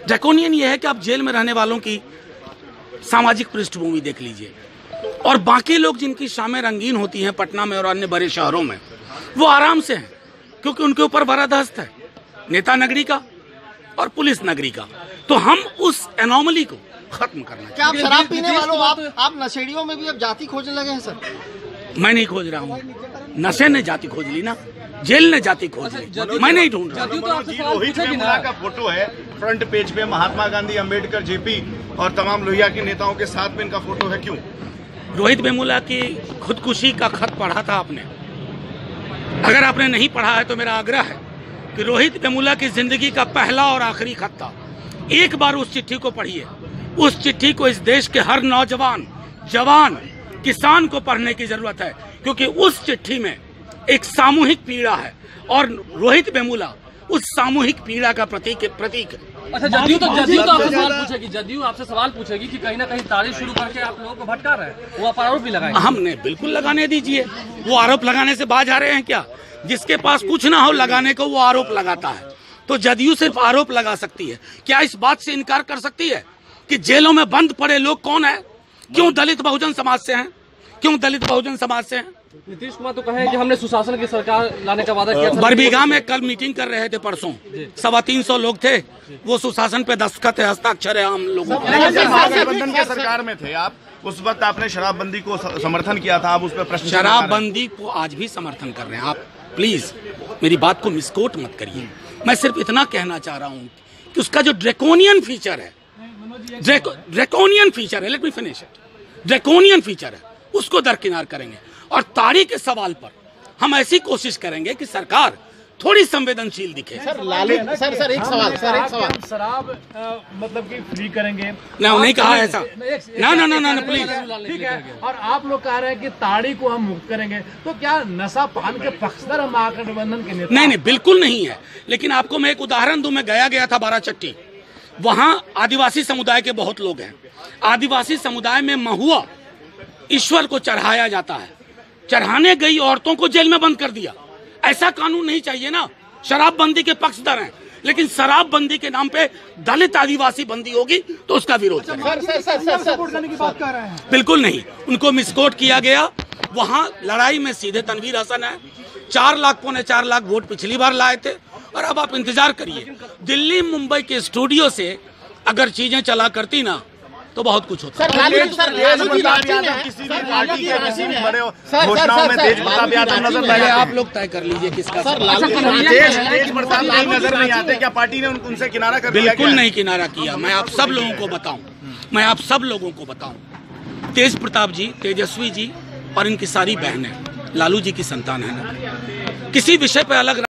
Draconian ये है कि आप जेल में रहने वालों की सामाजिक पृष्ठभूमि देख लीजिए, और बाकी लोग जिनकी शामें रंगीन होती हैं पटना में और अन्य बड़े शहरों में, वो आराम से हैं क्योंकि उनके ऊपर वरादहस्त है नेता नगरी का और पुलिस नगरी का। तो हम उस एनोमली को खत्म करना चाहिए। क्या आप शराब पीने वालों, आप नशेड़ियों में भी अब जाति खोजने लगे हैं सर? मैं नहीं खोज रहा हूँ, नशे ने जाति खोज ली ना, जेल ने जाति खोज ली, मैं नहीं ढूंढ रहा। रोहित वेमुला का फोटो है फ्रंट पेज पे, महात्मा गांधी, अंबेडकर, जेपी और तमाम लोहिया के नेताओं के साथ में इनका फोटो है, क्यों? रोहित वेमुला की खुदकुशी का खत पढ़ा था आपने? अगर आपने नहीं पढ़ा है तो मेरा आग्रह है कि रोहित वेमुला की जिंदगी का पहला और आखिरी खत था, एक बार उस चिट्ठी को पढ़िए। उस चिट्ठी को इस देश के हर नौजवान, जवान, किसान को पढ़ने की जरूरत है, क्योंकि उस चिट्ठी में एक सामूहिक पीड़ा है और रोहित वेमुला उस सामूहिक पीड़ा का प्रतीक है। अच्छा, जदयू तो आपसे सवाल पूछेगी कि कहीं ना कहीं तारीफ शुरू करके आप लोगों को भटका रहे हैं, वो आप आरोप भी लगाएंगे? हमने बिल्कुल लगाने दीजिए, वो आरोप लगाने से बाज आ रहे हैं क्या? जिसके पास कुछ ना हो लगाने को वो आरोप लगाता है, तो जदयू सिर्फ आरोप लगा सकती है। क्या इस बात से इनकार कर सकती है कि जेलों में बंद पड़े लोग कौन है? क्यों दलित बहुजन समाज से हैं? क्यों दलित बहुजन समाज से हैं? नीतीश कुमार तो कहे कि हमने सुशासन की सरकार लाने का वादा किया था। बरबीघा में कल मीटिंग कर रहे थे, परसों 325 लोग थे, वो सुशासन पे दस्तखत है, हस्ताक्षर है हम लोगों को। गठबंधन के सरकार में थे आप, उस वक्त आपने शराबबंदी को समर्थन किया था, आप उस पर प्रश्न? शराबबंदी को आज भी समर्थन कर रहे हैं। आप प्लीज मेरी बात को मिसकोट मत करिए। मैं सिर्फ इतना कहना चाह रहा हूँ कि उसका जो ड्रैकोनियन फीचर है, let me finish it, draconian feature है, उसको दरकिनार करेंगे। और ताड़ी के सवाल पर हम ऐसी कोशिश करेंगे कि सरकार थोड़ी संवेदनशील दिखे। सर लालू सर एक सवाल शराब मतलब कि फ्री करेंगे? नहीं कहा ऐसा, ना प्लीज। ठीक है, और आप लोग कह रहे हैं कि ताड़ी को हम मुक्त करेंगे, तो क्या नशा पान के पक्षधर हम महागठबंधन के नेता? नहीं, बिल्कुल नहीं है। लेकिन आपको मैं एक उदाहरण दूं, मैं गया था बाराचट्टी, वहां आदिवासी समुदाय के बहुत लोग हैं। आदिवासी समुदाय में महुआ ईश्वर को चढ़ाया जाता है, चढ़ाने गई औरतों को जेल में बंद कर दिया। ऐसा कानून नहीं चाहिए ना। शराबबंदी के पक्षधर हैं, लेकिन शराबबंदी के नाम पे दलित आदिवासी बंदी होगी तो उसका विरोध करें। बिल्कुल नहीं, उनको मिसकोट किया गया। वहां लड़ाई में सीधे तनवीर हसन है। 4 लाख पौने 4 लाख वोट पिछली बार लाए थे, और अब आप इंतजार करिए, दिल्ली मुंबई के स्टूडियो से अगर चीजें चला करती ना तो बहुत कुछ होता है। आप लोग तय कर लीजिए किसका। नजर नहीं आते, क्या पार्टी ने उनसे किनारा कर दिया? बिल्कुल नहीं किनारा किया। मैं आप सब लोगों को बताऊं, तेज प्रताप जी, तेजस्वी जी और इनकी सारी बहनें लालू जी की संतान है ना। किसी विषय पे अलग